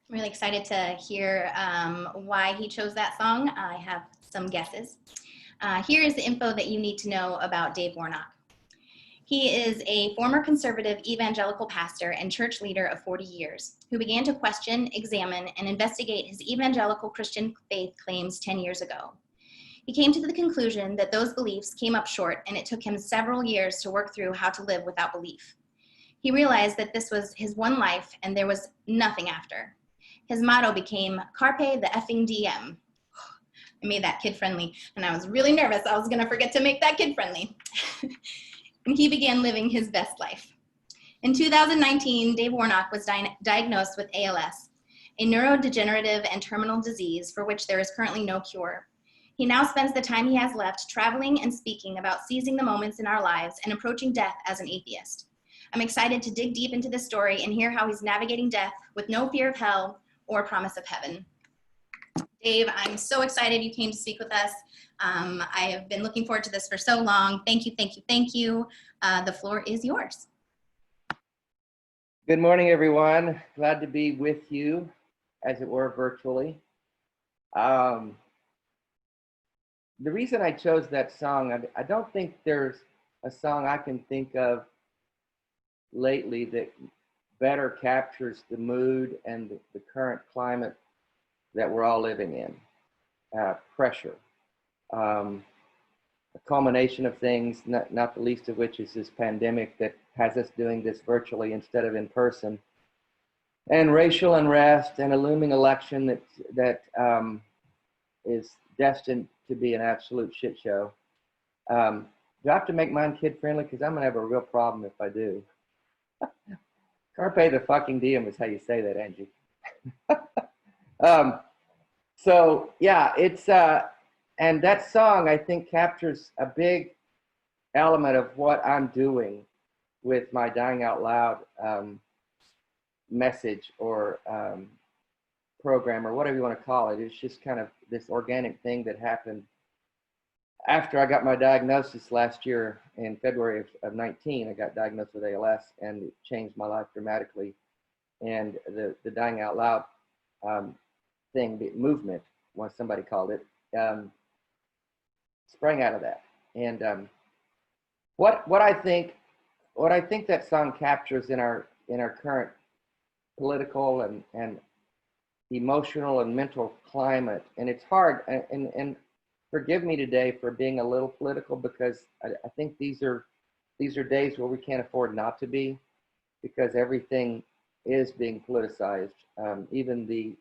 I'm really excited to hear why he chose that song. I have some guesses. Here is the info that you need to know about Dave Warnock. He is a former conservative evangelical pastor and church leader of 40 years who began to question, examine, and investigate his evangelical Christian faith claims 10 years ago. He came to the conclusion that those beliefs came up short, and it took him several years to work through how to live without belief. He realized that this was his one life and there was nothing after. His motto became Carpe the effing Diem. I made that kid-friendly, and I was really nervous I was going to forget to make that kid-friendly. And he began living his best life. In 2019, Dave Warnock was diagnosed with ALS, a neurodegenerative and terminal disease for which there is currently no cure. He now spends the time he has left traveling and speaking about seizing the moments in our lives and approaching death as an atheist. I'm excited to dig deep into this story and hear how he's navigating death with no fear of hell or promise of heaven. Dave, I'm so excited you came to speak with us. I have been looking forward to this for so long. Thank you, thank you, thank you. The floor is yours. Good morning, everyone. Glad to be with you, as it were, virtually. The reason I chose that song, I don't think there's a song I can think of lately that better captures the mood and the current climate that we're all living in. Pressure. A culmination of things, not the least of which is this pandemic that has us doing this virtually instead of in person, and racial unrest and a looming election that is destined to be an absolute shit show. Do I have to make mine kid friendly? Because I'm gonna have a real problem if I do. Carpe the fucking diem is how you say that, Angie. So yeah, it's and that song I think captures a big element of what I'm doing with my Dying Out Loud message or program or whatever you want to call it. It's just kind of this organic thing that happened after I got my diagnosis last year in February of 19. I got diagnosed with ALS, and it changed my life dramatically. And the Dying Out Loud thing, the movement, once somebody called it, sprang out of that. And what I think that song captures in our current political and emotional and mental climate, and it's hard, and forgive me today for being a little political, because I think these are days where we can't afford not to be, because everything is being politicized. Even the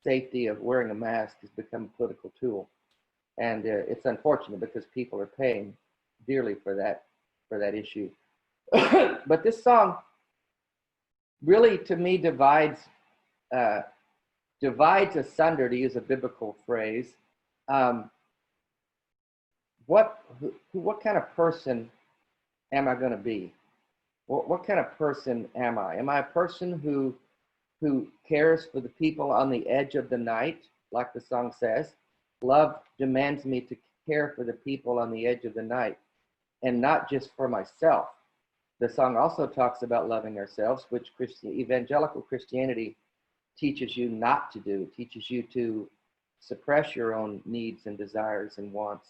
safety of wearing a mask has become a political tool, and it's unfortunate because people are paying dearly for that issue. But this song really, to me, divides asunder, to use a biblical phrase. What kind of person am I going to be? What kind of person am I? Am I a person who cares for the people on the edge of the night, like the song says? Love demands me to care for the people on the edge of the night, and not just for myself. The song also talks about loving ourselves, which evangelical Christianity teaches you not to do. It teaches you to suppress your own needs and desires and wants.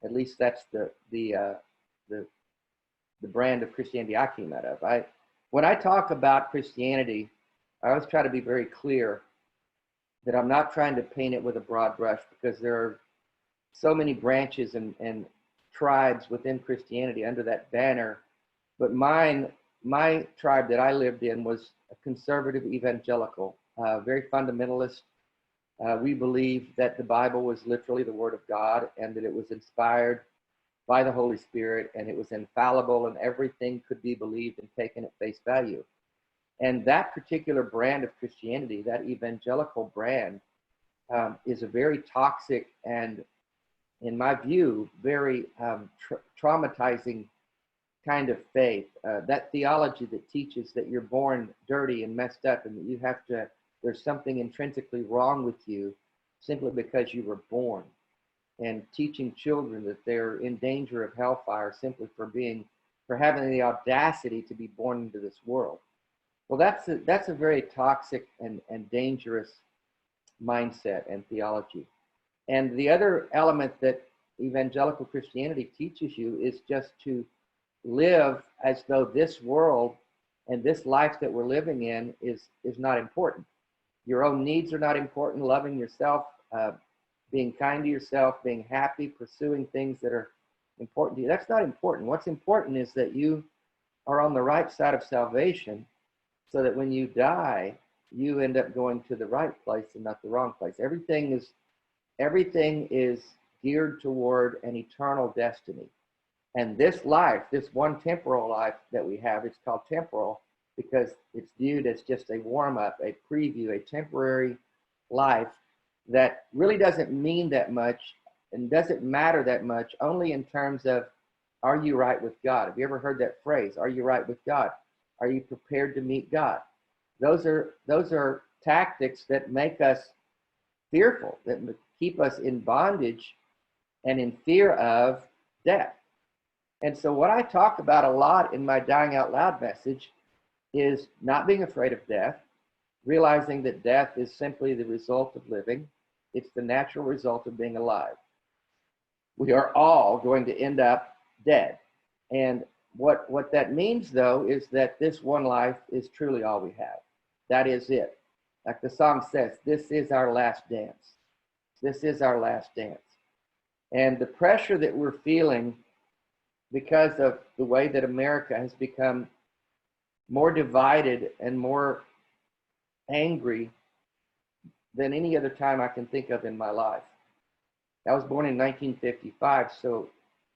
At least that's the brand of Christianity I came out of. When I talk about Christianity, I always try to be very clear that I'm not trying to paint it with a broad brush, because there are so many branches and tribes within Christianity under that banner. But my tribe that I lived in was a conservative evangelical, very fundamentalist. We believe that the Bible was literally the Word of God, and that it was inspired by the Holy Spirit, and it was infallible, and everything could be believed and taken at face value. And that particular brand of Christianity, that evangelical brand, is a very toxic and, in my view, very traumatizing kind of faith. That theology that teaches that you're born dirty and messed up, and that there's something intrinsically wrong with you simply because you were born, and teaching children that they're in danger of hellfire simply for having the audacity to be born into this world. Well, that's a very toxic and dangerous mindset and theology. And the other element that evangelical Christianity teaches you is just to live as though this world and this life that we're living in is not important. Your own needs are not important. Loving yourself, being kind to yourself, being happy, pursuing things that are important to you, that's not important. What's important is that you are on the right side of salvation, so that when you die, you end up going to the right place and not the wrong place. Everything is geared toward an eternal destiny. And this life, this one temporal life that we have, it's called temporal because it's viewed as just a warm-up, a preview, a temporary life that really doesn't mean that much and doesn't matter that much, only in terms of, are you right with God? Have you ever heard that phrase? Are you right with God? Are you prepared to meet God? Those are tactics that make us fearful, that keep us in bondage and in fear of death. And so what I talk about a lot in my Dying Out Loud message is not being afraid of death, realizing that death is simply the result of living. It's the natural result of being alive. We are all going to end up dead. And what that means, though, is that this one life is truly all we have. That is it. Like the song says, this is our last dance. This is our last dance. And the pressure that we're feeling because of the way that America has become more divided and more angry than any other time I can think of in my life. I was born in 1955, so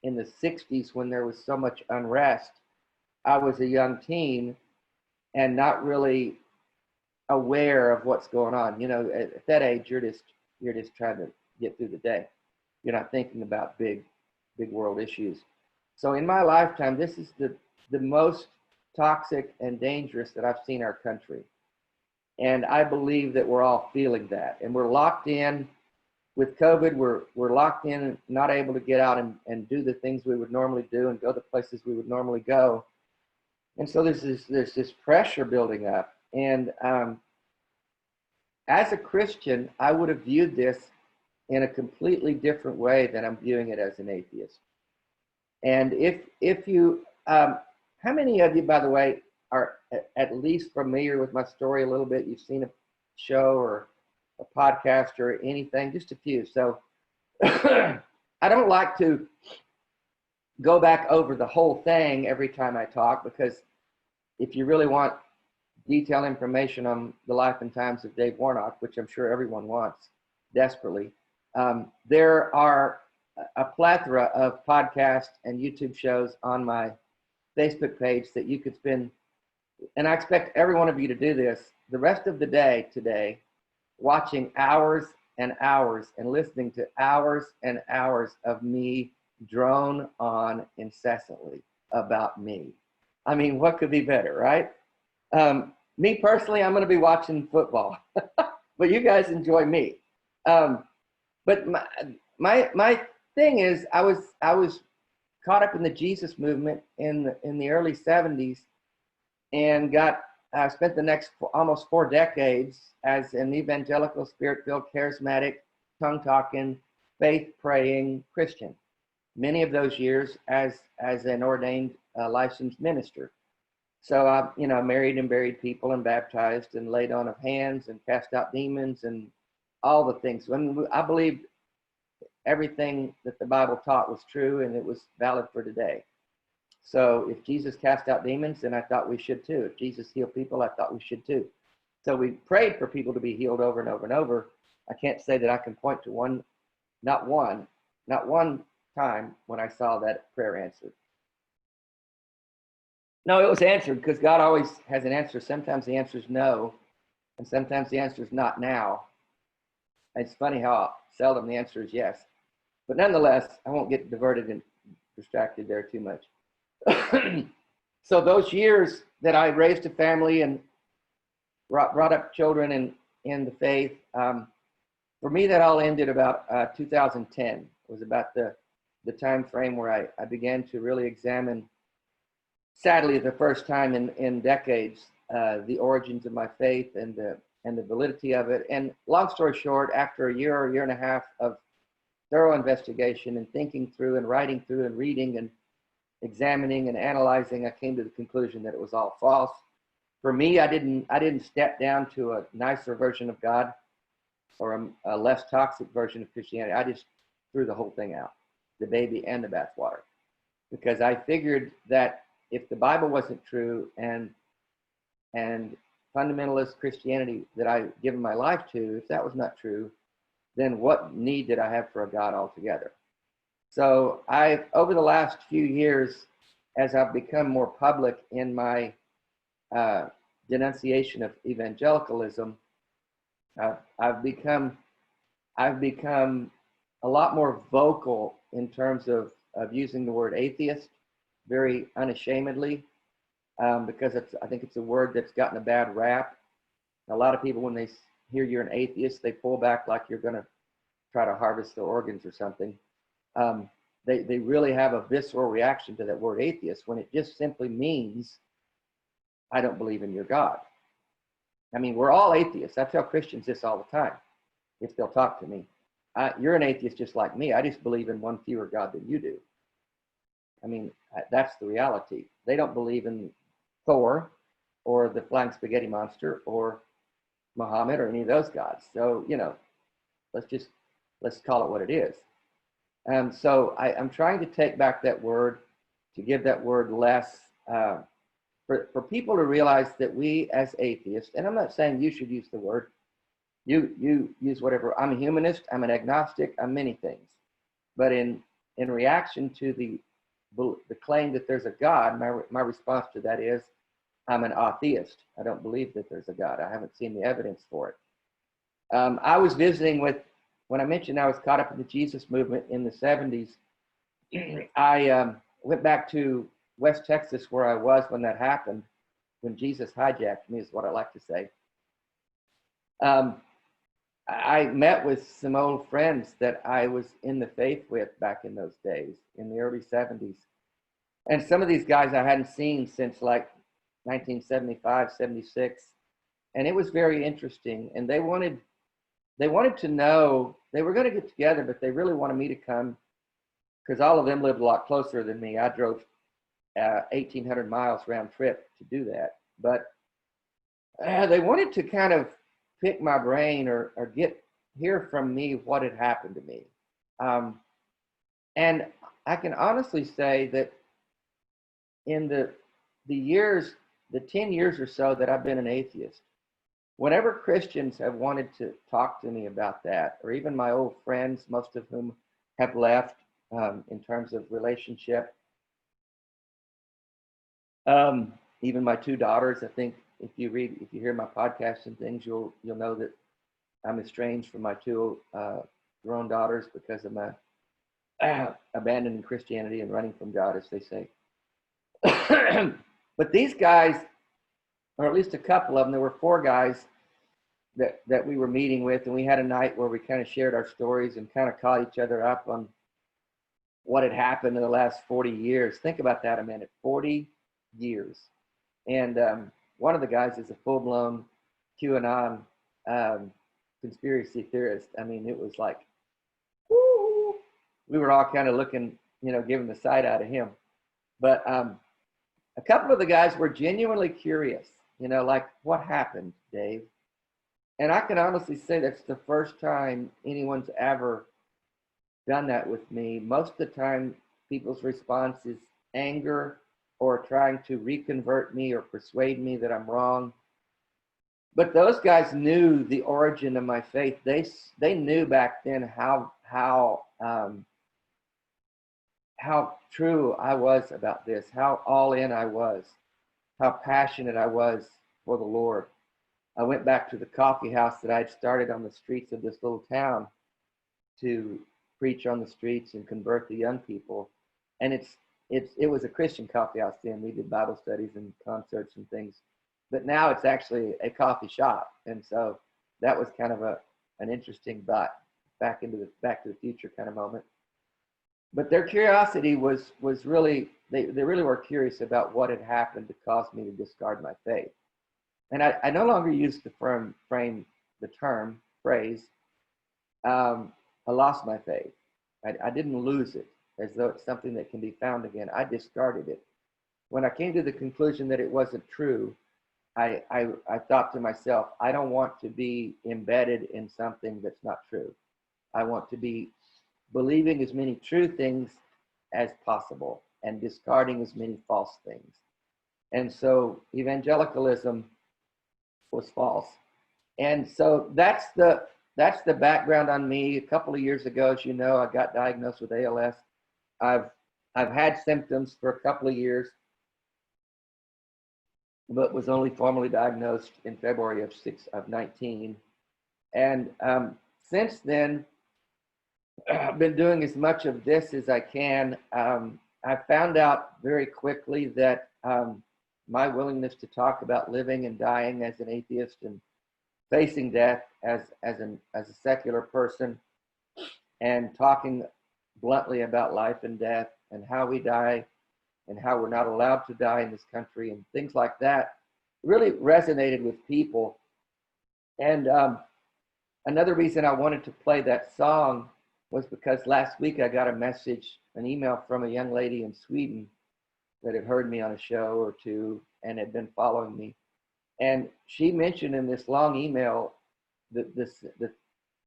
in the 60s, when there was so much unrest, I was a young teen and not really aware of what's going on. You know, at that age, you're just trying to get through the day. You're not thinking about big world issues. So in my lifetime, this is the most toxic and dangerous that I've seen our country. And I believe that we're all feeling that. And we're locked in with COVID. We're locked in, not able to get out and do the things we would normally do and go the places we would normally go. And so there's this pressure building up. And as a Christian, I would have viewed this in a completely different way than I'm viewing it as an atheist. And if you, how many of you, by the way, are at least familiar with my story a little bit? You've seen a show or a podcast or anything, just a few. So I don't like to go back over the whole thing every time I talk, because if you really want detailed information on the life and times of Dave Warnock, which I'm sure everyone wants desperately, there are a plethora of podcasts and YouTube shows on my Facebook page that you could spend, and I expect every one of you to do this, the rest of the day today, watching hours and hours and listening to hours and hours of me drone on incessantly about me. I mean, what could be better, right? Me personally, I'm going to be watching football, but you guys enjoy me. But my thing is, I was caught up in the Jesus movement in the early 70s, and spent the next almost 4 decades as an evangelical, spirit-filled, charismatic, tongue-talking, faith-praying Christian. Many of those years as an ordained licensed minister. So I, married and buried people and baptized and laid on of hands and cast out demons and all the things. I believed everything that the Bible taught was true, and it was valid for today. So if Jesus cast out demons, then I thought we should too. If Jesus healed people, I thought we should too. So we prayed for people to be healed over and over and over. I can't say that I can point to not one time when I saw that prayer answered. No, it was answered, because God always has an answer. Sometimes the answer is no, and sometimes the answer is not now. It's funny how seldom the answer is yes. But nonetheless, I won't get diverted and distracted there too much. So those years that I raised a family and brought up children in the faith, for me, that all ended about 2010. It was about the time frame where I began to really examine, sadly, the first time in decades, the origins of my faith and the validity of it. And long story short, after a year or year and a half of thorough investigation and thinking through and writing through and reading and examining and analyzing, I came to the conclusion that it was all false. For me, I didn't step down to a nicer version of God or a less toxic version of Christianity. I just threw the whole thing out, the baby and the bathwater, because I figured that if the Bible wasn't true and fundamentalist Christianity that I've given my life to, if that was not true, then what need did I have for a God altogether? So over the last few years, as I've become more public in my denunciation of evangelicalism, I've become a lot more vocal in terms of using the word atheist very unashamedly, because I think it's a word that's gotten a bad rap. A lot of people, when they hear you're an atheist, they pull back like you're going to try to harvest their organs or something. They really have a visceral reaction to that word atheist when it just simply means, I don't believe in your God. I mean, we're all atheists. I tell Christians this all the time, if they'll talk to me. You're an atheist just like me. I just believe in one fewer God than you do. I mean, that's the reality. They don't believe in Thor or the flying spaghetti monster or Muhammad or any of those gods. So, let's call it what it is. So I'm trying to take back that word, to give that word less, for people to realize that we as atheists, and I'm not saying you should use the word, you use whatever. I'm a humanist, I'm an agnostic, I'm many things. But in reaction to the claim that there's a God, my response to that is, I'm an atheist. I don't believe that there's a God. I haven't seen the evidence for it. I was visiting when I mentioned I was caught up in the Jesus movement in the 70s, I went back to West Texas where I was when that happened, when Jesus hijacked me is what I like to say. I met with some old friends that I was in the faith with back in those days, in the early 70s. And some of these guys I hadn't seen since like 1975, 76. And it was very interesting. And they wanted to know, they were going to get together, but they really wanted me to come because all of them lived a lot closer than me. I drove 1,800 miles round trip to do that. But they wanted to kind of pick my brain or hear from me what had happened to me. And I can honestly say that in the 10 years or so that I've been an atheist, whenever Christians have wanted to talk to me about that, or even my old friends, most of whom have left in terms of relationship, even my two daughters, I think if you hear my podcast and things, you'll know that I'm estranged from my two grown daughters because of my abandoning Christianity and running from God, as they say. But these guys, or at least a couple of them, there were 4 guys that we were meeting with, and we had a night where we kind of shared our stories and kind of caught each other up on what had happened in the last 40 years. Think about that a minute, 40 years. And one of the guys is a full-blown QAnon conspiracy theorist. I mean, it was like, woo! We were all kind of looking, giving the side eye to him. But a couple of the guys were genuinely curious, like, what happened, Dave? And I can honestly say that's the first time anyone's ever done that with me. Most of the time, people's response is anger or trying to reconvert me or persuade me that I'm wrong. But those guys knew the origin of my faith. They knew back then how true I was about this, how all in I was, how passionate I was for the Lord. I went back to the coffee house that I'd started on the streets of this little town to preach on the streets and convert the young people. And it was a Christian coffee house then. We did Bible studies and concerts and things. But now it's actually a coffee shop. And so that was kind of an interesting back to the future kind of moment. But their curiosity was really, they really were curious about what had happened to cause me to discard my faith. and I no longer use the phrase, I lost my faith. I didn't lose it as though it's something that can be found again. I discarded it. When I came to the conclusion that it wasn't true, I thought to myself, I don't want to be embedded in something that's not true. I want to be believing as many true things as possible and discarding as many false things. And so evangelicalism was false. And so that's the background on me. A couple of years ago, as you know, I got diagnosed with ALS. I've had symptoms for a couple of years, but was only formally diagnosed in February of 19. And since then, I've been doing as much of this as I can. I found out very quickly that my willingness to talk about living and dying as an atheist and facing death as a secular person, and talking bluntly about life and death and how we die and how we're not allowed to die in this country and things like that really resonated with people. And another reason I wanted to play that song was because last week I got an email from a young lady in Sweden that had heard me on a show or two and had been following me. And she mentioned in this long email the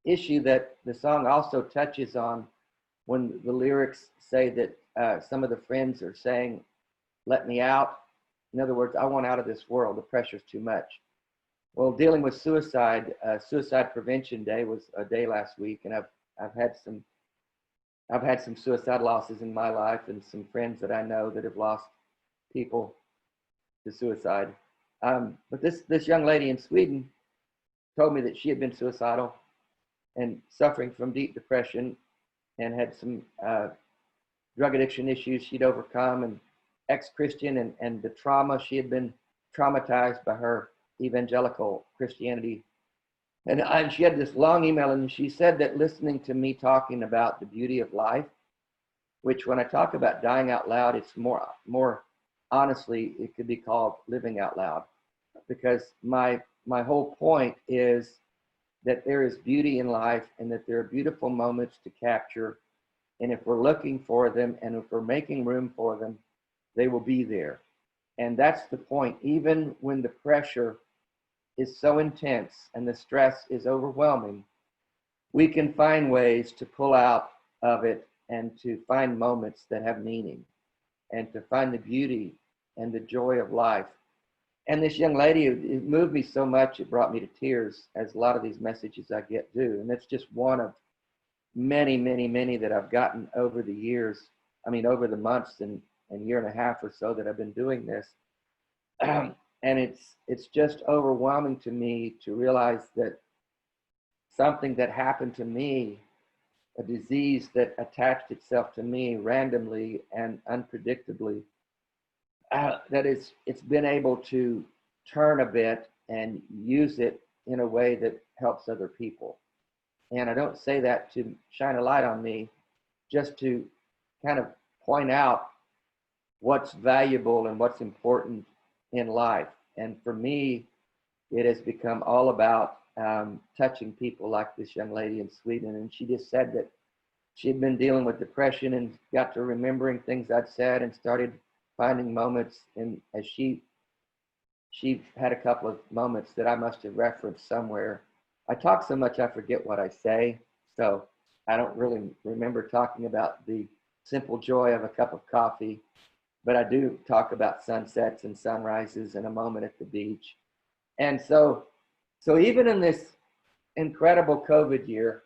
issue that the song also touches on, when the lyrics say that some of the friends are saying, let me out. In other words, I want out of this world. The pressure's too much. Well, dealing with suicide, Suicide Prevention Day was a day last week, and I've had some suicide losses in my life, and some friends that I know that have lost people to suicide. But this young lady in Sweden told me that she had been suicidal and suffering from deep depression, and had some drug addiction issues she'd overcome, and ex-Christian, and the trauma. She had been traumatized by her evangelical Christianity. And she had this long email, and she said that listening to me talking about the beauty of life, which when I talk about dying out loud, it's more honestly, it could be called living out loud, because my whole point is that there is beauty in life and that there are beautiful moments to capture. And if we're looking for them and if we're making room for them, they will be there. And that's the point. Even when the pressure is so intense and the stress is overwhelming, we can find ways to pull out of it and to find moments that have meaning and to find the beauty and the joy of life. And this young lady, it moved me so much, it brought me to tears, as a lot of these messages I get do. And that's just one of many, many, many that I've gotten over the years. I mean, over the months and year and a half or so that I've been doing this. And it's just overwhelming to me to realize that something that happened to me, a disease that attached itself to me randomly and unpredictably, it's been able to turn a bit and use it in a way that helps other people. And I don't say that to shine a light on me, just to kind of point out what's valuable and what's important in life. And for me, it has become all about touching people like this young lady in Sweden. And she just said that she'd been dealing with depression and got to remembering things I'd said and started finding moments as she had a couple of moments that I must have referenced somewhere. I talk so much I forget what I say, so I don't really remember talking about the simple joy of a cup of coffee, but I do talk about sunsets and sunrises and a moment at the beach. And so even in this incredible COVID year,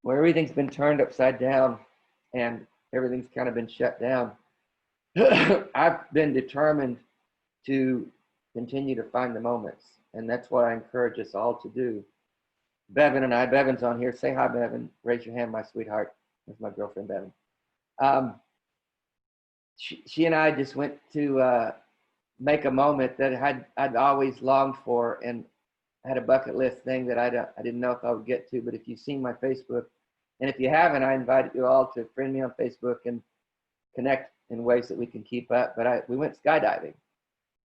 where everything's been turned upside down and everything's kind of been shut down, I've been determined to continue to find the moments. And that's what I encourage us all to do. Bevan's on here. Say hi, Bevan. Raise your hand, my sweetheart. That's my girlfriend, Bevan. She and I just went to make a moment that I'd always longed for, and had a bucket list thing that I didn't know if I would get to. But if you've seen my Facebook, and if you haven't, I invite you all to friend me on Facebook and connect in ways that we can keep up. But we went skydiving,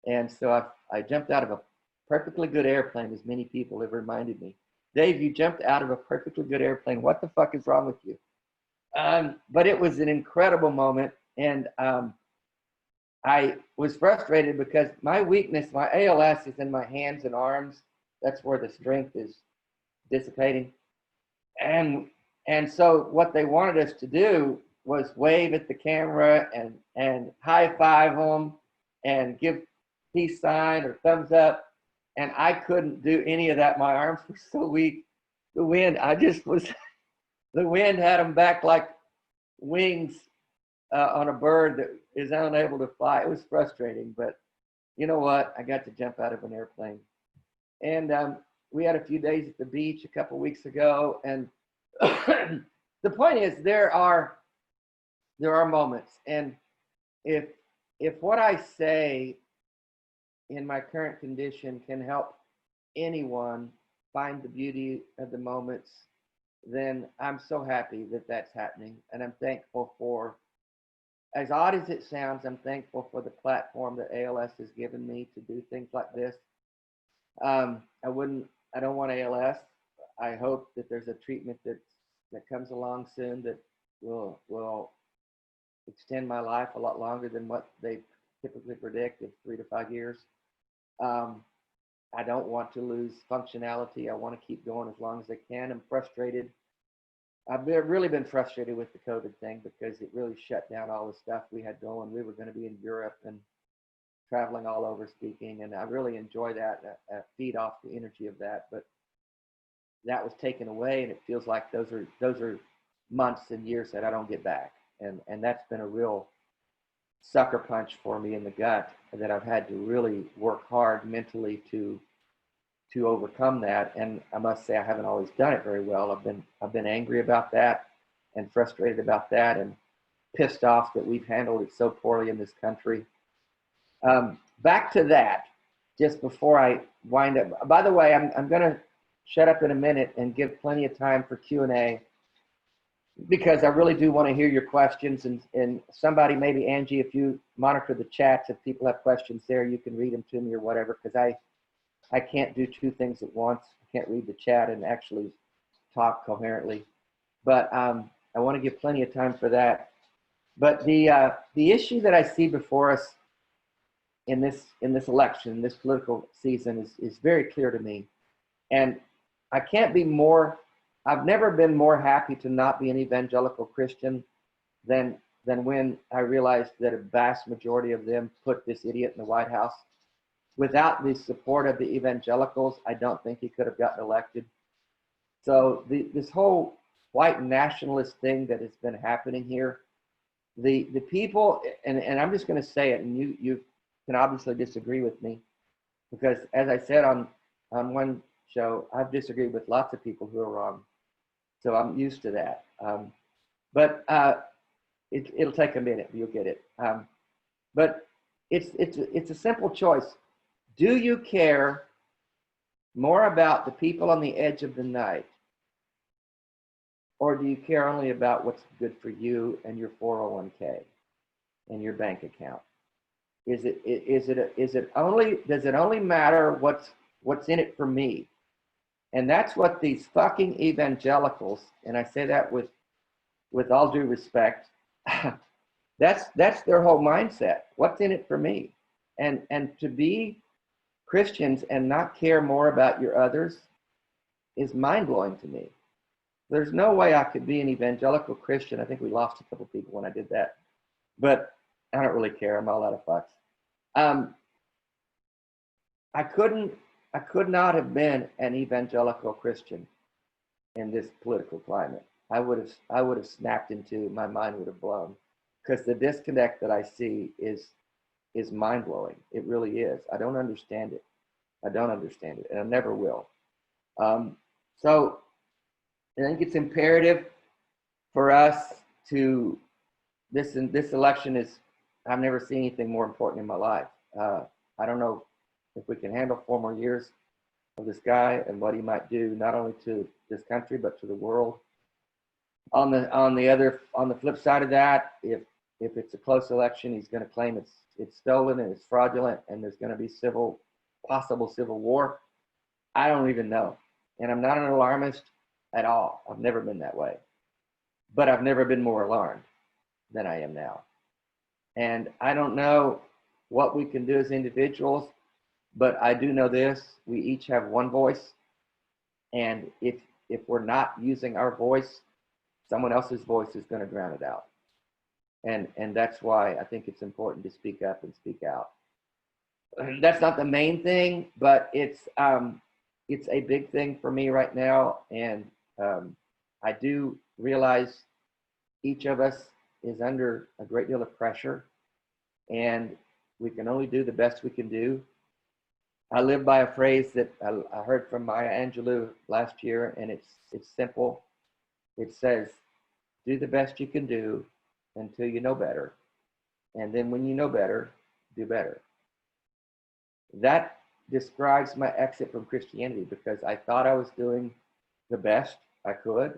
And so I jumped out of a perfectly good airplane, as many people have reminded me. Dave, you jumped out of a perfectly good airplane. What the fuck is wrong with you? But it was an incredible moment. And I was frustrated because my weakness, my ALS is in my hands and arms. That's where the strength is dissipating. And so what they wanted us to do was wave at the camera and high five them and give peace sign or thumbs up. And I couldn't do any of that. My arms were so weak. The wind, the wind had them back like wings on a bird that is unable to fly. It was frustrating, but you know what? I got to jump out of an airplane. And we had a few days at the beach a couple weeks ago. And the point is, there are moments. And if what I say in my current condition can help anyone find the beauty of the moments, then I'm so happy that that's happening. And I'm thankful for, as odd as it sounds, I'm thankful for the platform that ALS has given me to do things like this. I don't want ALS. I hope that there's a treatment that comes along soon that will extend my life a lot longer than what they typically predict of 3 to 5 years. I don't want to lose functionality. I want to keep going as long as I can. I'm frustrated. I've really been frustrated with the COVID thing because it really shut down all the stuff we had going. We were going to be in Europe and traveling all over speaking, and I really enjoy that. I feed off the energy of that, but that was taken away, and it feels like those are months and years that I don't get back, and that's been a real sucker punch for me in the gut that I've had to really work hard mentally to overcome that. And I must say I haven't always done it very well. I've been angry about that and frustrated about that and pissed off that we've handled it so poorly in this country. Back to that, just before I wind up. By the way, I'm going to shut up in a minute and give plenty of time for Q&A because I really do want to hear your questions. And somebody, maybe Angie, if you monitor the chats, if people have questions there, you can read them to me or whatever, because I can't do two things at once. I can't read the chat and actually talk coherently. But I want to give plenty of time for that. But the issue that I see before us in this election, this political season, is very clear to me. And I can't be more, I've never been more happy to not be an evangelical Christian than when I realized that a vast majority of them put this idiot in the White House. Without the support of the evangelicals, I don't think he could have gotten elected. So this whole white nationalist thing that has been happening here, the people, and I'm just going to say it, and you can obviously disagree with me, because as I said on one show, I've disagreed with lots of people who are wrong. So I'm used to that. But it'll take a minute, you'll get it. But it's a simple choice. Do you care more about the people on the edge of the night, or do you care only about what's good for you and your 401k and your bank account? Does it only matter what's in it for me? And that's what these fucking evangelicals, and I say that with all due respect, that's their whole mindset. What's in it for me? And to be Christians and not care more about your others is mind-blowing to me. There's no way I could be an evangelical Christian. I think we lost a couple people when I did that, but I don't really care. I'm all out of fucks. I could not have been an evangelical Christian in this political climate. I would have snapped into, my mind would have blown, because the disconnect that I see is mind-blowing. It really is. I don't understand it. I don't understand it, and I never will. So I think it's imperative for us to, this election is, I've never seen anything more important in my life. I don't know if we can handle 4 more years of this guy and what he might do, not only to this country, but to the world. On the flip side of that, if it's a close election, he's going to claim it's stolen and it's fraudulent and there's going to be possible civil war. I don't even know. And I'm not an alarmist at all. I've never been that way. But I've never been more alarmed than I am now. And I don't know what we can do as individuals, but I do know this: we each have one voice. And if we're not using our voice, someone else's voice is going to drown it out. And that's why I think it's important to speak up and speak out. That's not the main thing, but it's a big thing for me right now. And I do realize each of us is under a great deal of pressure, and we can only do the best we can do. I live by a phrase that I heard from Maya Angelou last year, and it's simple. It says, do the best you can do until you know better. And then when you know better, do better. That describes my exit from Christianity, because I thought I was doing the best I could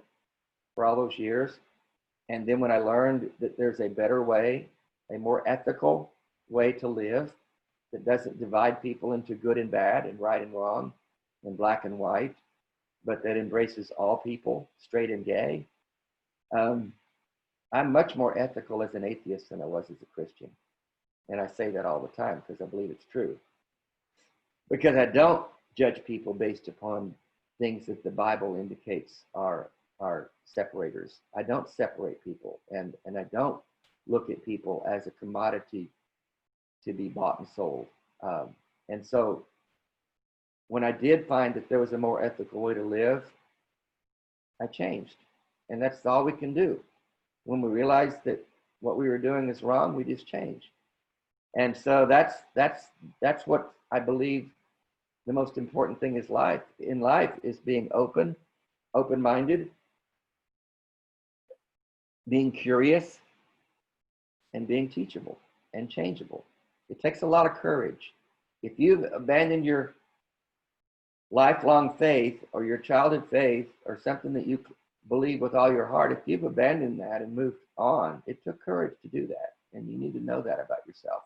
for all those years. And then when I learned that there's a better way, a more ethical way to live that doesn't divide people into good and bad and right and wrong and black and white, but that embraces all people, straight and gay, I'm much more ethical as an atheist than I was as a Christian. And I say that all the time because I believe it's true. Because I don't judge people based upon things that the Bible indicates are separators. I don't separate people, and I don't look at people as a commodity to be bought and sold. And so when I did find that there was a more ethical way to live, I changed. And that's all we can do. When we realize that what we were doing is wrong, we just change. And so that's what I believe the most important thing is in life is being open-minded, being curious, and being teachable and changeable. It takes a lot of courage. If you've abandoned your lifelong faith or your childhood faith or something that you believe with all your heart, if you've abandoned that and moved on, it took courage to do that. And you need to know that about yourself.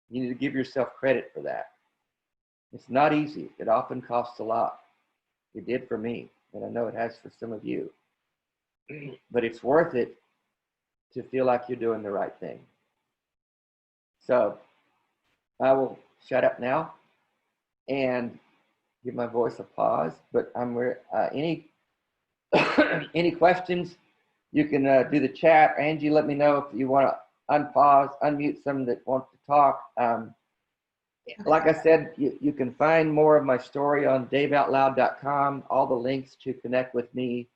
You need to give yourself credit for that. It's not easy. It often costs a lot. It did for me, and I know it has for some of you. But it's worth it to feel like you're doing the right thing. So I will shut up now and give my voice a pause. But any questions, you can do the chat. Angie, let me know if you want to unmute some that want to talk. Like I said, you can find more of my story on daveoutloud.com, all the links to connect with me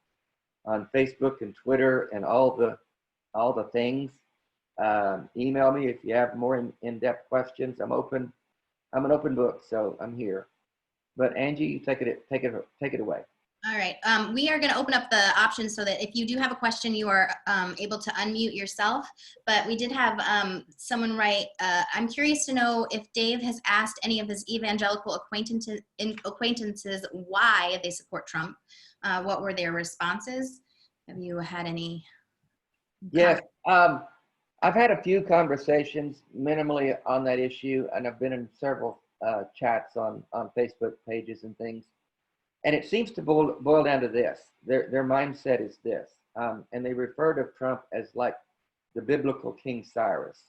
on Facebook and Twitter and all the things. Email me if you have more in-depth questions. I'm open. I'm an open book, so I'm here. But Angie, you take it away. All right. We are going to open up the options so that if you do have a question, you are able to unmute yourself. But we did have someone write, I'm curious to know if Dave has asked any of his evangelical acquaintances why they support Trump. What were their responses? Have you had any? Yes. I've had a few conversations minimally on that issue, and I've been in several chats on Facebook pages and things. And it seems to boil down to this. Their mindset is this. And they refer to Trump as like the biblical King Cyrus.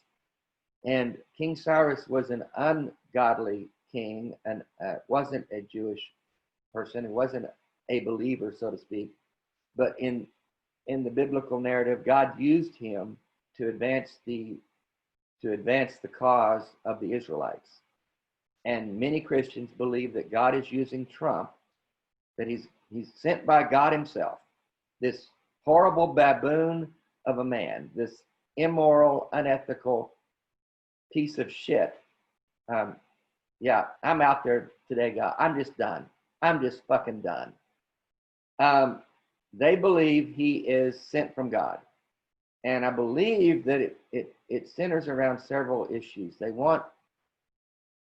And King Cyrus was an ungodly king and wasn't a Jewish person. He wasn't a believer, so to speak. But in the biblical narrative, God used him to advance the cause of the Israelites. And many Christians believe that God is using Trump, that he's sent by God himself, this horrible baboon of a man, this immoral, unethical piece of shit. Yeah, I'm out there today, God. I'm just done. I'm just fucking done. They believe he is sent from God. And I believe that it centers around several issues. They want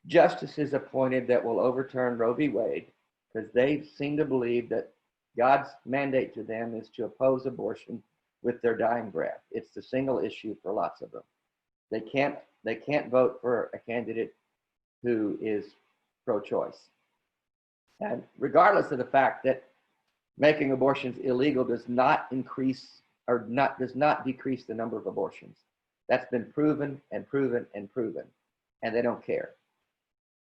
justices appointed that will overturn Roe v. Wade, because they seem to believe that God's mandate to them is to oppose abortion with their dying breath. It's the single issue for lots of them. They can't vote for a candidate who is pro-choice. And regardless of the fact that making abortions illegal does not increase or does not decrease the number of abortions. That's been proven and proven and proven, and they don't care.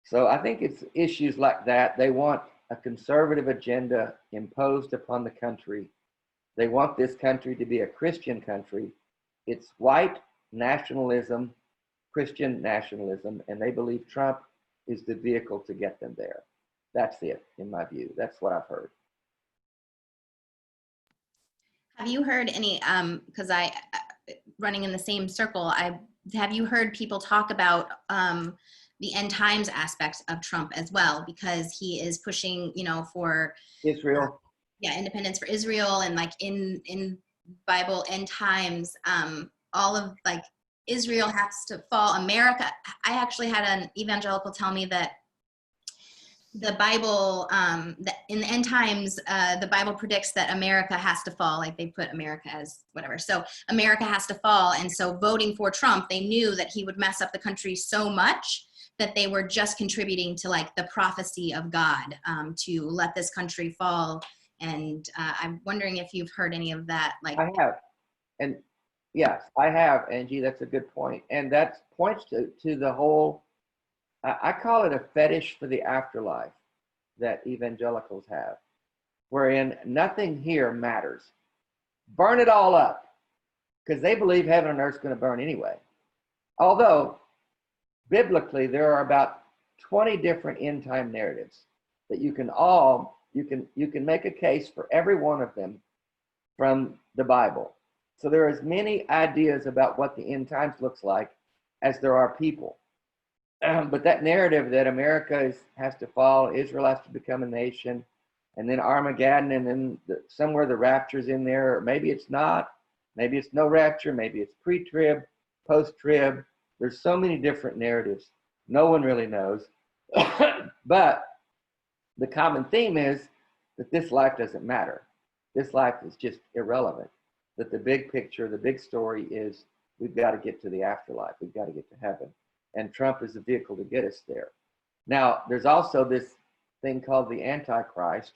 So I think it's issues like that. They want a conservative agenda imposed upon the country. They want this country to be a Christian country. It's white nationalism, Christian nationalism, and they believe Trump is the vehicle to get them there. That's it, in my view. That's what I've heard. Have you heard any, because running in the same circle, have you heard people talk about the end times aspects of Trump as well? Because he is pushing, for Israel. Independence for Israel, and like in Bible end times, all of like Israel has to fall. America, I actually had an evangelical tell me that the Bible, that in the end times, the Bible predicts that America has to fall. Like they put America as whatever. So America has to fall. And so voting for Trump, they knew that he would mess up the country so much that they were just contributing to like the prophecy of God to let this country fall. And I'm wondering if you've heard any of that. Like I have. And yes, I have, Angie. That's a good point. And that points to the whole, I call it a fetish for the afterlife that evangelicals have, wherein nothing here matters. Burn it all up, because they believe heaven and earth is going to burn anyway. Although, biblically, there are about 20 different end time narratives that you can make a case for every one of them from the Bible. So there are as many ideas about what the end times looks like as there are people. But that narrative that America has to fall, Israel has to become a nation, and then Armageddon, and then somewhere the rapture's in there, or maybe it's not, maybe it's no rapture, maybe it's pre-trib, post-trib. There's so many different narratives. No one really knows. But the common theme is that this life doesn't matter. This life is just irrelevant. That the big picture, the big story is we've got to get to the afterlife. We've got to get to heaven. And Trump is a vehicle to get us there. Now, there's also this thing called the Antichrist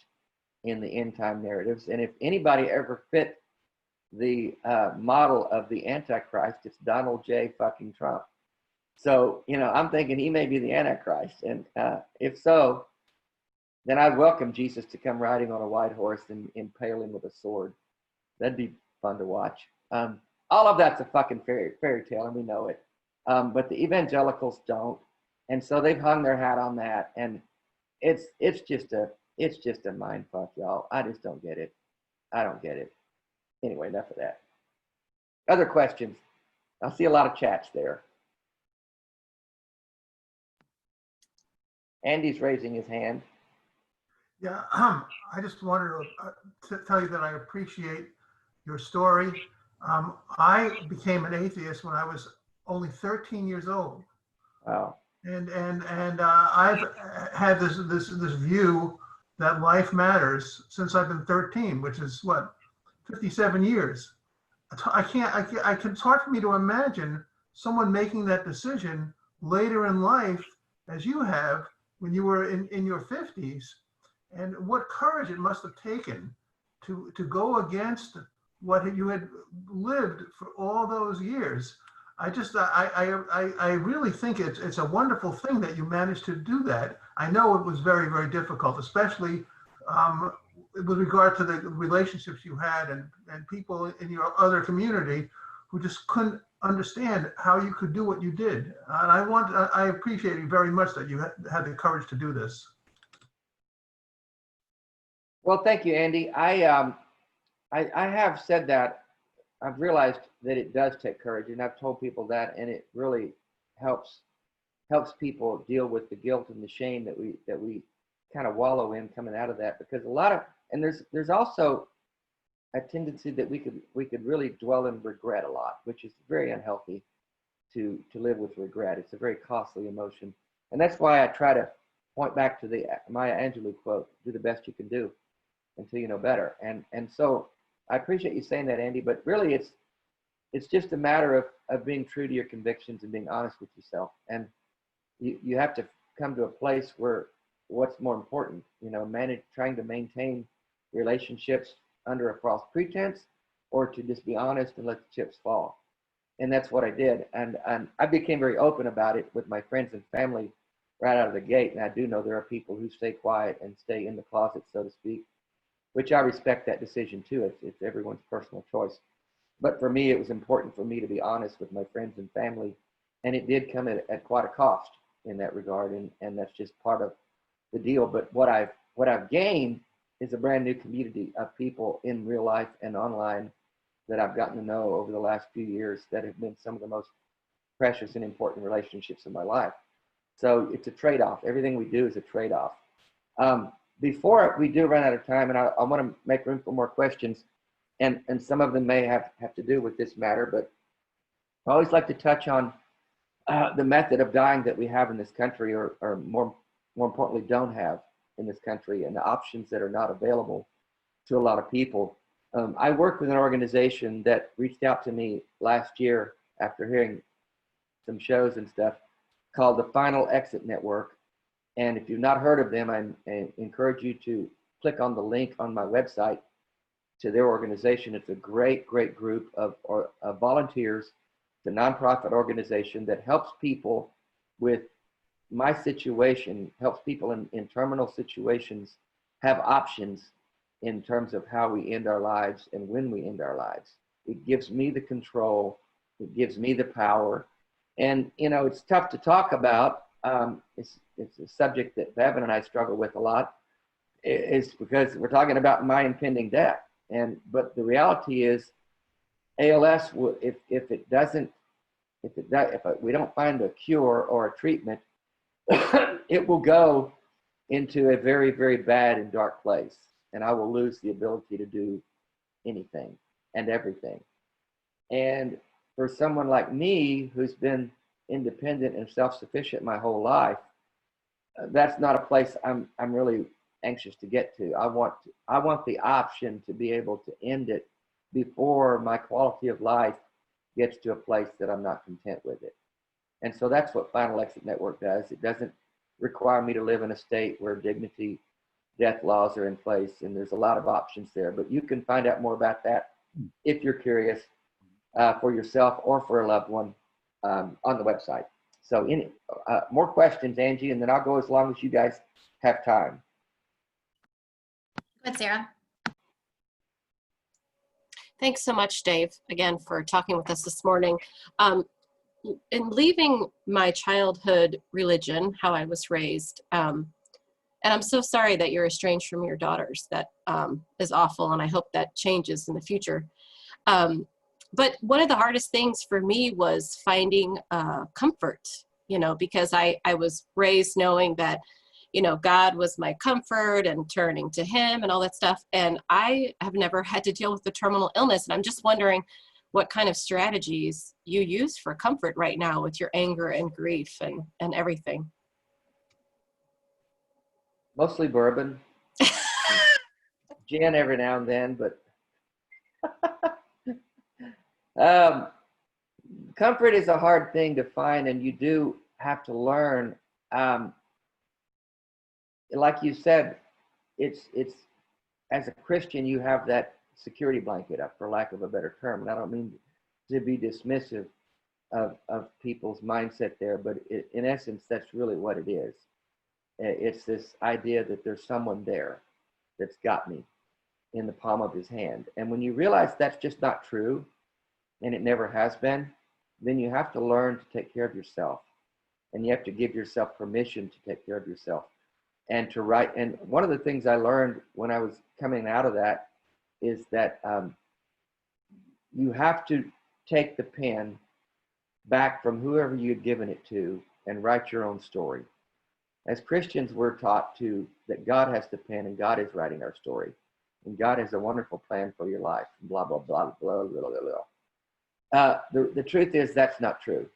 in the end time narratives. And if anybody ever fit the model of the Antichrist, it's Donald J. fucking Trump. So, I'm thinking he may be the Antichrist. And if so, then I'd welcome Jesus to come riding on a white horse and impale him with a sword. That'd be fun to watch. All of that's a fucking fairy tale, and we know it. But the evangelicals don't, and so they've hung their hat on that, and it's just a mind fuck, y'all. I just don't get it. I don't get it. Anyway, enough of that. Other questions? I see a lot of chats there. Andy's raising his hand. Yeah, I just wanted to tell you that I appreciate your story. I became an atheist when I was only 13 years old. Wow. And I've had this view that life matters since I've been 13, which is what, 57 years. It's hard for me to imagine someone making that decision later in life, as you have when you were in your 50s, and what courage it must have taken to go against what you had lived for all those years. I really think it's a wonderful thing that you managed to do that. I know it was very, very difficult, especially with regard to the relationships you had and people in your other community who just couldn't understand how you could do what you did. And I appreciate you very much that you had the courage to do this. Well, thank you, Andy. I have said that. I've realized that it does take courage, and I've told people that, and it really helps people deal with the guilt and the shame that we kind of wallow in coming out of that, because there's also a tendency that we could really dwell in regret a lot, which is very unhealthy to live with regret. It's a very costly emotion, and that's why I try to point back to the Maya Angelou quote: "Do the best you can do until you know better." And so I appreciate you saying that, Andy, but really it's just a matter of being true to your convictions and being honest with yourself. And you have to come to a place where what's more important, trying to maintain relationships under a false pretense, or to just be honest and let the chips fall. And that's what I did. And I became very open about it with my friends and family right out of the gate. And I do know there are people who stay quiet and stay in the closet, so to speak, which I respect that decision too. It's everyone's personal choice. But for me, it was important for me to be honest with my friends and family. And it did come at quite a cost in that regard. And that's just part of the deal. But what I've gained is a brand new community of people in real life and online that I've gotten to know over the last few years that have been some of the most precious and important relationships in my life. So it's a trade-off. Everything we do is a trade-off. Before we do run out of time, and I want to make room for more questions, and some of them may have to do with this matter, but I always like to touch on the method of dying that we have in this country, or more importantly, don't have in this country, and the options that are not available to a lot of people. I work with an organization that reached out to me last year after hearing some shows and stuff, called the Final Exit Network. And if you've not heard of them, I encourage you to click on the link on my website to their organization. It's a great group of volunteers. It's a nonprofit organization that helps people with my situation, helps people in terminal situations have options in terms of how we end our lives and when we end our lives. It gives me the control. It gives me the power. And, it's tough to talk about. It's a subject that Bevan and I struggle with a lot, is because we're talking about my impending death. But the reality is, ALS, if we don't find a cure or a treatment, it will go into a very, very bad and dark place. And I will lose the ability to do anything and everything. And for someone like me, who's been independent and self-sufficient my whole life, that's not a place I'm really anxious to get to. I want the option to be able to end it before my quality of life gets to a place that I'm not content with it. And so that's what Final Exit Network does. It doesn't require me to live in a state where dignity death laws are in place, and there's a lot of options there. But you can find out more about that if you're curious, for yourself or for a loved one, on the website. So more questions, Angie, and then I'll go as long as you guys have time. Good, Sarah. Thanks so much, Dave, again, for talking with us this morning. In leaving my childhood religion, how I was raised, and I'm so sorry that you're estranged from your daughters. That is awful, and I hope that changes in the future. But one of the hardest things for me was finding comfort, because I was raised knowing that, God was my comfort and turning to him and all that stuff. And I have never had to deal with the terminal illness. And I'm just wondering what kind of strategies you use for comfort right now with your anger and grief and everything. Mostly bourbon, gin every now and then, but comfort is a hard thing to find, and you do have to learn. Like you said, it's as a Christian, you have that security blanket up, for lack of a better term. And I don't mean to be dismissive of people's mindset there, but in essence, that's really what it is. It's this idea that there's someone there that's got me in the palm of his hand. And when you realize that's just not true, and it never has been, then you have to learn to take care of yourself. And you have to give yourself permission to take care of yourself and to write. And one of the things I learned when I was coming out of that is that you have to take the pen back from whoever you had given it to and write your own story. As Christians, we're taught that God has the pen and God is writing our story. And God has a wonderful plan for your life, blah, blah, blah, blah, blah, blah, blah. The truth is that's not true.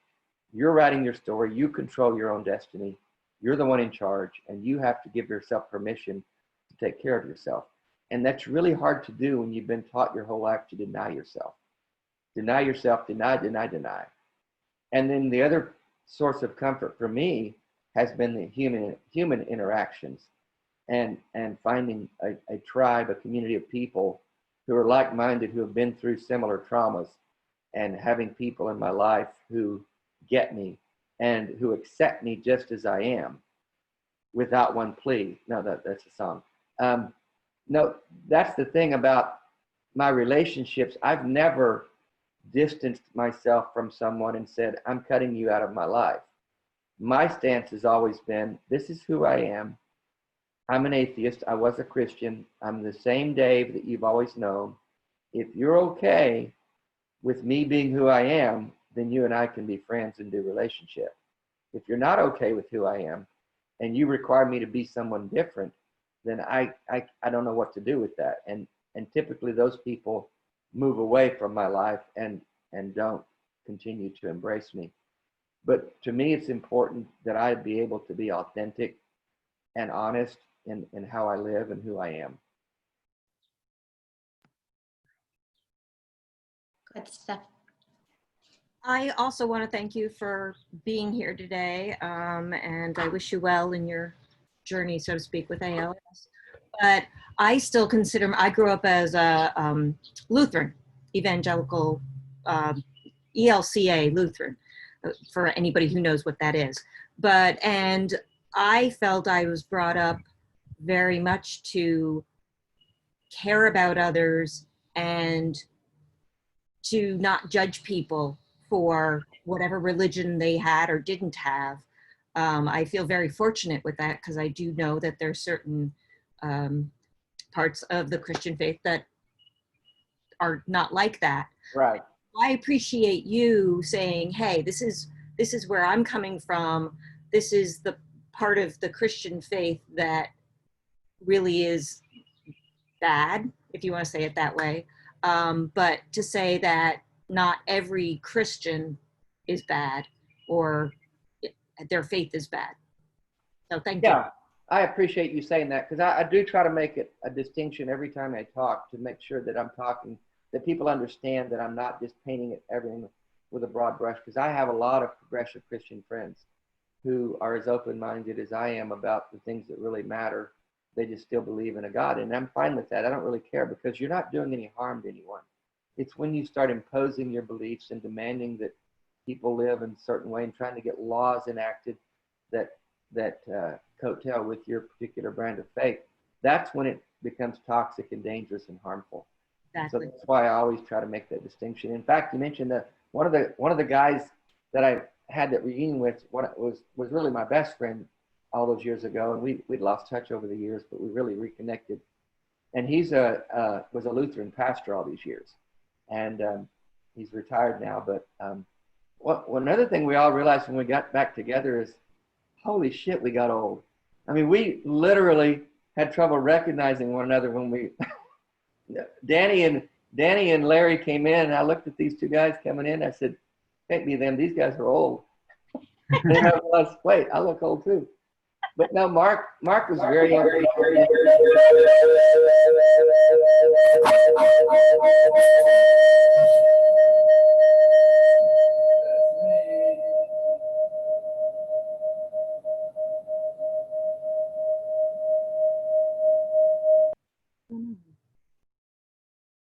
You're writing your story. You control your own destiny. You're the one in charge, and you have to give yourself permission to take care of yourself. And that's really hard to do when you've been taught your whole life to deny yourself. Deny yourself, deny, deny, deny. And then the other source of comfort for me has been the human interactions and finding a tribe, a community of people who are like-minded, who have been through similar traumas, and having people in my life who get me and who accept me just as I am without one plea. No, that's a song. No, that's the thing about my relationships. I've never distanced myself from someone and said, I'm cutting you out of my life. My stance has always been, this is who I am. I'm an atheist. I was a Christian. I'm the same Dave that you've always known. If you're okay with me being who I am, then you and I can be friends and do relationship. If you're not okay with who I am and you require me to be someone different, then I don't know what to do with that. And typically those people move away from my life and don't continue to embrace me. But to me, it's important that I be able to be authentic and honest in how I live and who I am. Good stuff. I also want to thank you for being here today, and I wish you well in your journey, so to speak, with ALS. But I still consider, I grew up as a Lutheran, Evangelical, ELCA Lutheran, for anybody who knows what that is. And I felt I was brought up very much to care about others and to not judge people for whatever religion they had or didn't have. I feel very fortunate with that because I do know that there are certain parts of the Christian faith that are not like that. Right. I appreciate you saying, hey, this is where I'm coming from. This is the part of the Christian faith that really is bad, if you want to say it that way. But to say that not every Christian is bad or their faith is bad. So thank you. Yeah, I appreciate you saying that because I do try to make it a distinction every time I talk to make sure that I'm talking, that people understand that I'm not just painting everything with a broad brush, because I have a lot of progressive Christian friends who are as open-minded as I am about the things that really matter. They just still believe in a God, and I'm fine with that. I don't really care because you're not doing any harm to anyone. It's when you start imposing your beliefs and demanding that people live in a certain way and trying to get laws enacted that coattail with your particular brand of faith. That's when it becomes toxic and dangerous and harmful. Exactly. So that's why I always try to make that distinction. In fact, you mentioned that one of the guys that I had that reunion with was really my best friend all those years ago, and we'd lost touch over the years, but we really reconnected. And he's was a Lutheran pastor all these years, and he's retired now. But another thing we all realized when we got back together is, holy shit, we got old. I mean, we literally had trouble recognizing one another when we. Danny and Larry came in, and I looked at these two guys coming in. I said, "Can't be them. These guys are old." And I realized, wait, I look old too. But no, Mark was very.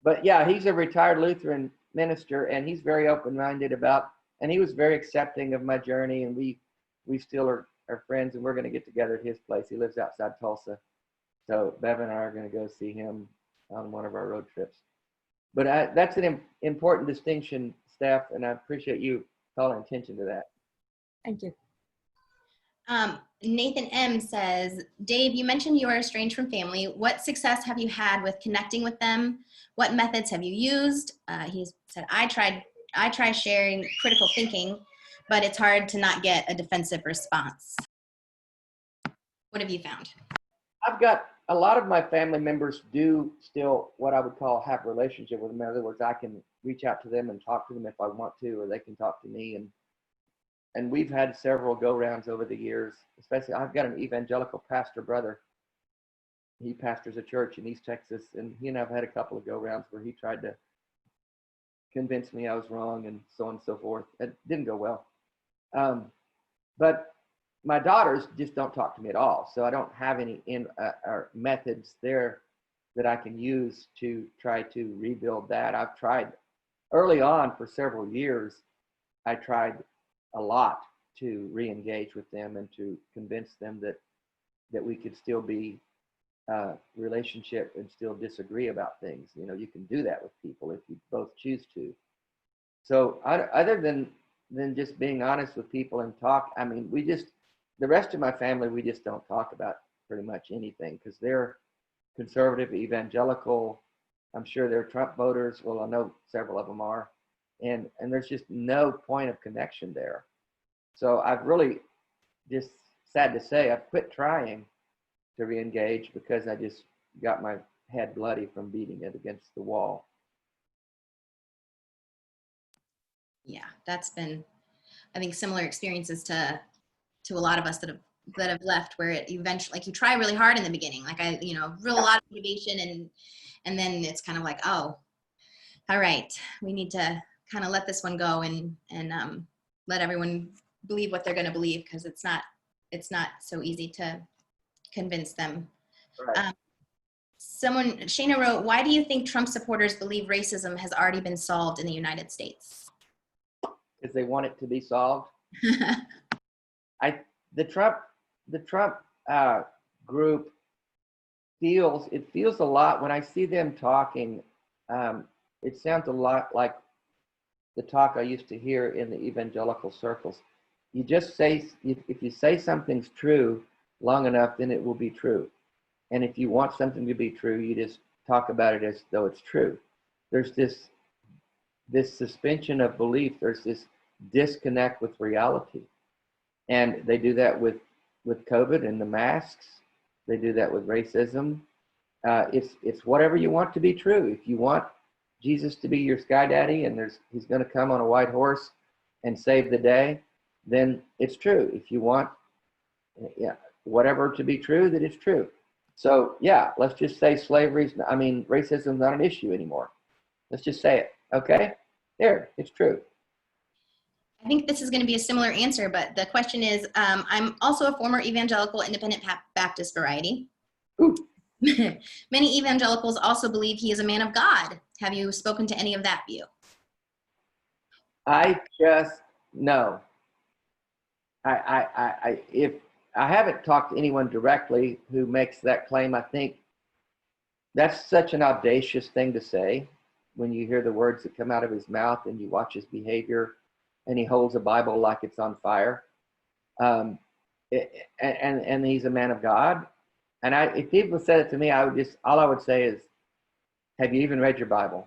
But yeah, he's a retired Lutheran minister, and he's very open-minded about, and he was very accepting of my journey, and we still are friends, and we're going to get together at his place. He lives outside Tulsa. So Bev and I are going to go see him on one of our road trips. But that's an important distinction, Steph, and I appreciate you calling attention to that. Thank you. Nathan M says, Dave, you mentioned you are estranged from family. What success have you had with connecting with them? What methods have you used? He said, I try sharing critical thinking, but it's hard to not get a defensive response. What have you found? I've got a lot of my family members do still what I would call have a relationship with them. In other words, I can reach out to them and talk to them if I want to, or they can talk to me. And we've had several go-rounds over the years, especially I've got an evangelical pastor brother. He pastors a church in East Texas, and he and I've had a couple of go-rounds where he tried to convince me I was wrong and so on and so forth. It didn't go well. But my daughters just don't talk to me at all. So I don't have any or methods there that I can use to try to rebuild that. I've tried early on for several years. I tried a lot to re-engage with them and to convince them that we could still be relationship and still disagree about things. You know, you can do that with people if you both choose to. So other than just being honest with people and talk, I mean, the rest of my family, we just don't talk about pretty much anything because they're conservative, evangelical. I'm sure they're Trump voters. Well, I know several of them are. And there's just no point of connection there. So I've really, just sad to say, I've quit trying to re-engage because I just got my head bloody from beating it against the wall. Yeah, that's been, I think, similar experiences to a lot of us that have left, where it eventually, like, you try really hard in the beginning, like real lot of motivation, and then it's kind of like, oh, all right, we need to kind of let this one go and let everyone believe what they're going to believe, because it's not so easy to convince them. Right. Shana wrote, why do you think Trump supporters believe racism has already been solved in the United States? Because they want it to be solved. The Trump group feels a lot when I see them talking. It sounds a lot like the talk I used to hear in the evangelical circles. You just say, if you say something's true long enough, then it will be true. And if you want something to be true, you just talk about it as though it's true. There's this suspension of belief. There's this disconnect with reality. And they do that with COVID and the masks. They do that with racism. It's whatever you want to be true. If you want Jesus to be your sky daddy and he's going to come on a white horse and save the day, then it's true. If you want whatever to be true, that is true. So yeah, let's just say racism's not an issue anymore. Let's just say it. Okay? There, it's true. I think this is going to be a similar answer, but the question is, I'm also a former evangelical independent Baptist variety. Ooh. Many evangelicals also believe he is a man of God. Have you spoken to any of that view? No. If I haven't talked to anyone directly who makes that claim, I think that's such an audacious thing to say when you hear the words that come out of his mouth and you watch his behavior and he holds a Bible like it's on fire. And he's a man of God. And if people said it to me, all I would say is, have you even read your Bible?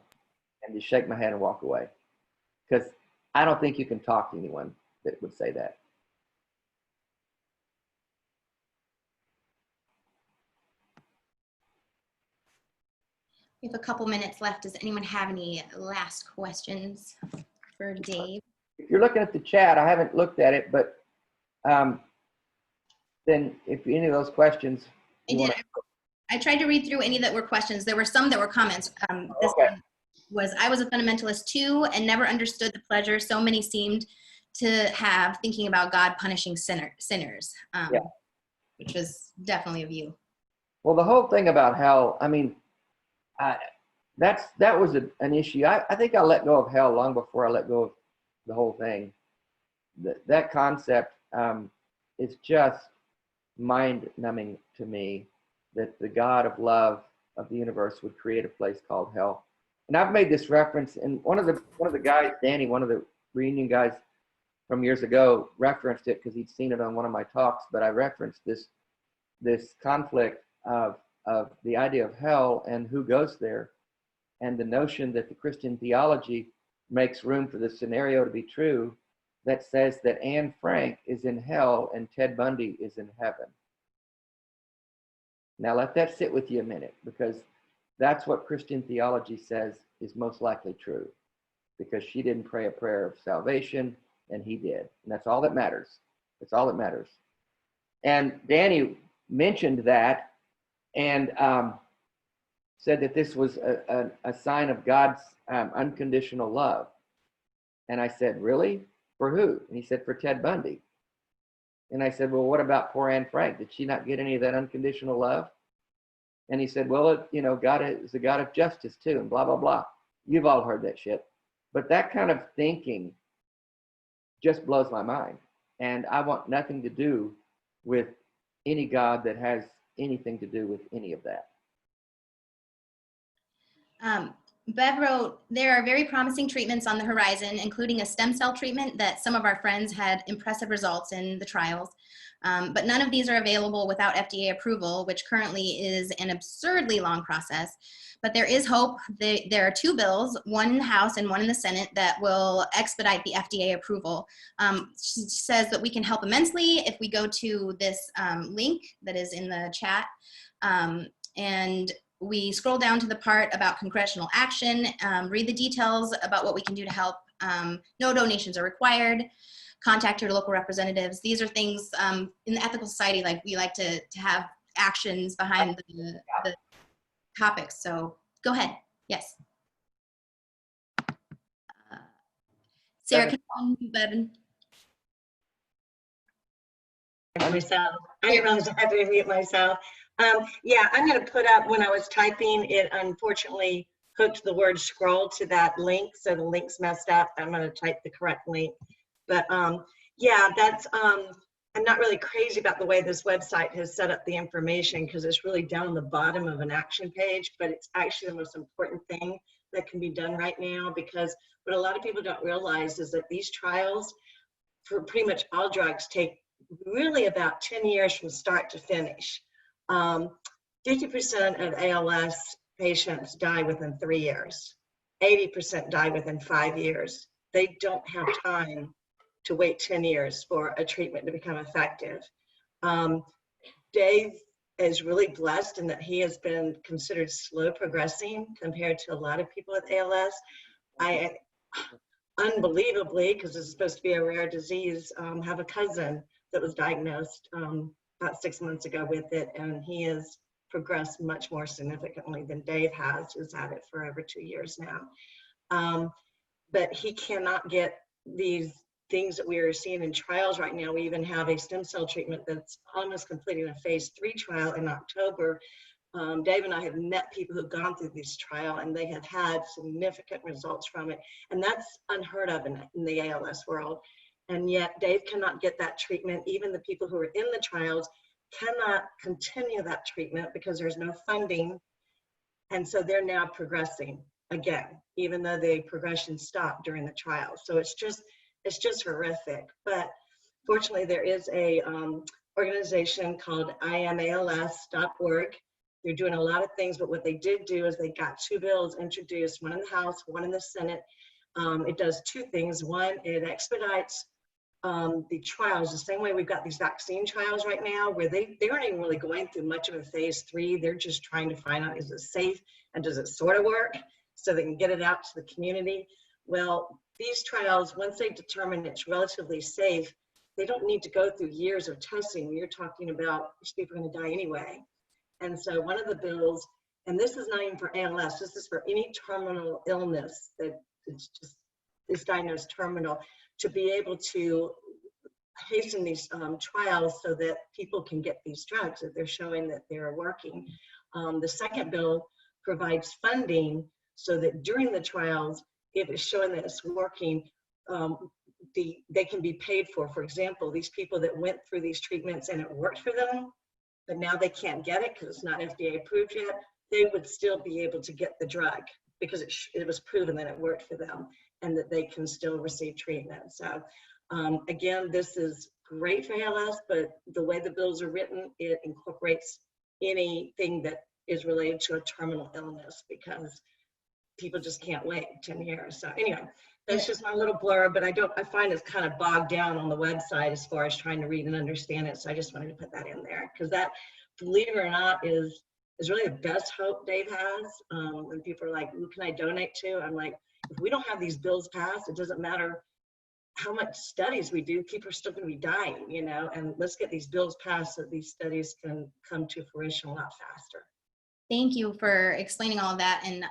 And just shake my hand and walk away. Because I don't think you can talk to anyone that would say that. We have a couple minutes left. Does anyone have any last questions for Dave? If you're looking at the chat, I haven't looked at it, but then if any of those questions. I tried to read through any that were questions. There were some that were comments. This one was, I was a fundamentalist too and never understood the pleasure so many seemed to have thinking about God punishing sinners, which was definitely a view. Well, the whole thing about hell, I mean, that was an issue. I think I let go of hell long before I let go of the whole thing. That concept is just mind-numbing to me, that the God of love of the universe would create a place called hell. And I've made this reference, and one of the guys, Danny, one of the reunion guys from years ago, referenced it because he'd seen it on one of my talks. But I referenced this conflict of the idea of hell and who goes there, and the notion that the Christian theology makes room for the scenario to be true that says that Anne Frank is in hell and Ted Bundy is in heaven. Now let that sit with you a minute, because that's what Christian theology says is most likely true, because she didn't pray a prayer of salvation and he did. And that's all that matters. That's all that matters. And Danny mentioned that, and said that this was a sign of God's unconditional love. And I said, really? For who? And he said, for Ted Bundy. And I said, well, what about poor Anne Frank? Did she not get any of that unconditional love? And he said, well, you know, God is a God of justice too, and blah, blah, blah. You've all heard that shit. But that kind of thinking just blows my mind. And I want nothing to do with any God that has anything to do with any of that. Bev wrote, there are very promising treatments on the horizon, including a stem cell treatment that some of our friends had impressive results in the trials. But none of these are available without FDA approval, which currently is an absurdly long process. But there is hope. There are two bills, one in the House and one in the Senate, that will expedite the FDA approval. She says that we can help immensely if we go to this link that is in the chat. And we scroll down to the part about Congressional Action, read the details about what we can do to help. No donations are required. Contact your local representatives. These are things in the Ethical Society, like we like to have actions behind the topics. So go ahead. Yes. Sarah, can you unmute Bevan? Myself. I didn't realize I had to mute myself. Yeah, I'm going to put up, when I was typing, it unfortunately hooked the word scroll to that link, so the link's messed up. I'm going to type the correct link. But yeah, that's, I'm not really crazy about the way this website has set up the information, because it's really down the bottom of an action page, but it's actually the most important thing that can be done right now, because what a lot of people don't realize is that these trials for pretty much all drugs take really about 10 years from start to finish. 50% of ALS patients die within 3 years. 80% die within 5 years. They don't have time to wait 10 years for a treatment to become effective. Dave is really blessed in that he has been considered slow progressing compared to a lot of people with ALS. Unbelievably, because it's supposed to be a rare disease, have a cousin that was diagnosed about 6 months ago with it, and he has progressed much more significantly than Dave has, who's had it for over 2 years now. But he cannot get these things that we are seeing in trials right now. We even have a stem cell treatment that's almost completing a phase 3 trial in October. Dave and I have met people who've gone through this trial, and they have had significant results from it. And that's unheard of in the ALS world. And yet Dave cannot get that treatment. Even the people who are in the trials cannot continue that treatment because there's no funding. And so they're now progressing again, even though the progression stopped during the trial. So it's just horrific. But fortunately, there is a organization called IamALS.org. They're doing a lot of things, but what they did do is they got 2 bills introduced, one in the House, one in the Senate. It does 2 things. One, it expedites the trials the same way we've got these vaccine trials right now, where they aren't even really going through much of a phase 3. They're just trying to find out, is it safe and does it sort of work, so they can get it out to the community. Well, these trials, once they determine it's relatively safe, they don't need to go through years of testing. You're talking about these people are going to die anyway. And so one of the bills, and this is not even for ALS, this is for any terminal illness that is diagnosed terminal, to be able to hasten these trials so that people can get these drugs if they're showing that they're working. The second bill provides funding so that during the trials, if it's showing that it's working, they can be paid for. For example, these people that went through these treatments and it worked for them, but now they can't get it because it's not FDA approved yet, they would still be able to get the drug because it was proven that it worked for them and that they can still receive treatment. So again, this is great for ALS, but the way the bills are written, it incorporates anything that is related to a terminal illness because people just can't wait 10 years. So anyway, that's just my little blurb, but I find it's kind of bogged down on the website as far as trying to read and understand it. So I just wanted to put that in there because that, believe it or not, is really the best hope Dave has. When people are like, who can I donate to? I'm like, if we don't have these bills passed, it doesn't matter how much studies we do, people are still going to be dying, you know, and let's get these bills passed so these studies can come to fruition a lot faster. Thank you for explaining all of that. And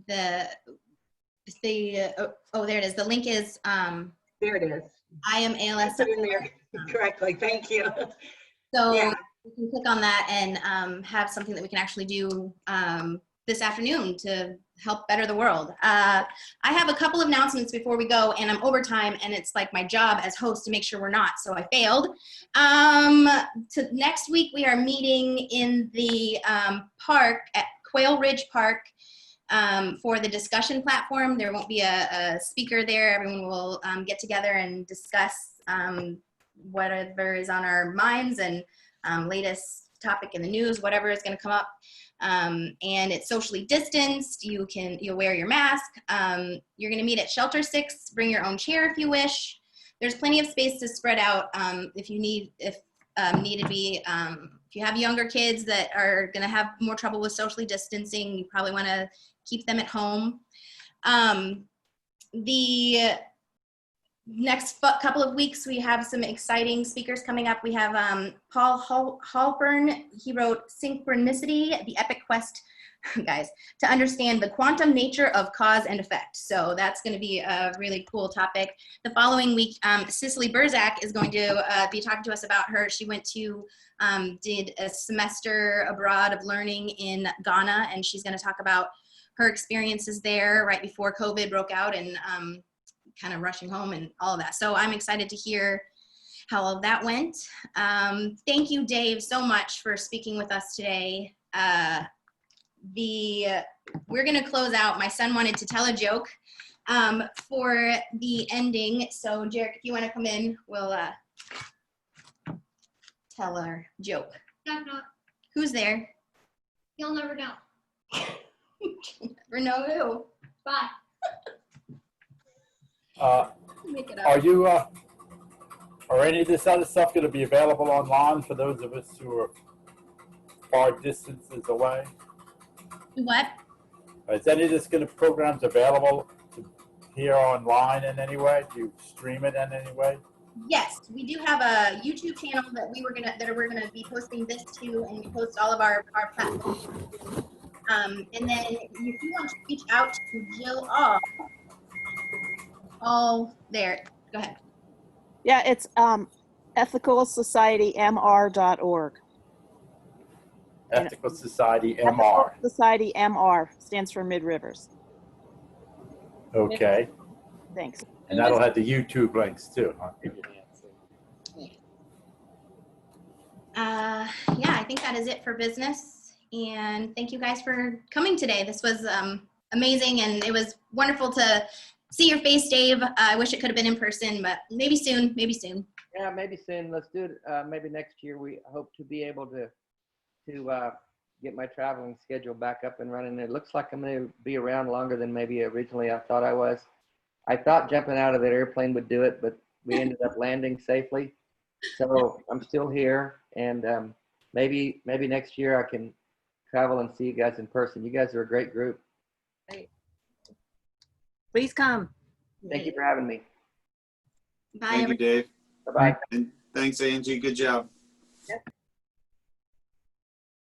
there it is. The link is There it is. I am ALS. Put it in there correctly. Thank you. So Yeah. you can click on that and have something that we can actually do this afternoon to help better the world. I have a couple of announcements before we go, and I'm over time, and it's like my job as host to make sure we're not, so I failed. Next week, we are meeting in the park at Quail Ridge Park for the discussion platform. There won't be a speaker there. Everyone will get together and discuss whatever is on our minds and latest topic in the news, whatever is going to come up. And it's socially distanced. You'll wear your mask. You're going to meet at Shelter 6. Bring your own chair if you wish. There's plenty of space to spread out if need to be. If you have younger kids that are going to have more trouble with socially distancing, you probably want to keep them at home. The next couple of weeks, we have some exciting speakers coming up. We have Paul Halpern. He wrote Synchronicity, the Epic Quest, guys, to understand the quantum nature of cause and effect. So that's going to be a really cool topic. The following week, Cicely Burzak is going to be talking to us about she went to, did a semester abroad of learning in Ghana, and she's going to talk about her experiences there right before COVID broke out and kind of rushing home and all of that. So I'm excited to hear how all of that went. Thank you, Dave, so much for speaking with us today. We're going to close out. My son wanted to tell a joke for the ending. So, Jarek, if you want to come in, we'll tell our joke. Knock, knock. Who's there? You'll never know. Never know who. Bye. Make it up. Are you, are any of this other stuff going to be available online for those of us who are far distances away? What? Is any of this programs available here online in any way? Do you stream it in any way? Yes, we do have a YouTube channel that we're gonna be posting this to, and we post all of our platforms. And then if you want to reach out to Jill all there. Go ahead. Yeah, it's ethicalsocietymr.org. Ethical Society MR. Ethical Society MR stands for Mid Rivers. Okay. Thanks. And that'll have the YouTube links too, huh? Yeah, I think that is it for business. And thank you guys for coming today. This was amazing, and it was wonderful to see your face, Dave. I wish it could have been in person, but maybe soon, maybe soon. Yeah, maybe soon. Let's do it. Maybe next year. We hope to be able to get my traveling schedule back up and running. It looks like I'm going to be around longer than maybe originally I thought I was. I thought jumping out of that airplane would do it, but we ended up landing safely. So I'm still here, and maybe next year I can travel and see you guys in person. You guys are a great group. Please come. Thank you for having me. Bye. Thank you, Dave. Bye-bye. And thanks, Angie. Good job. Yep.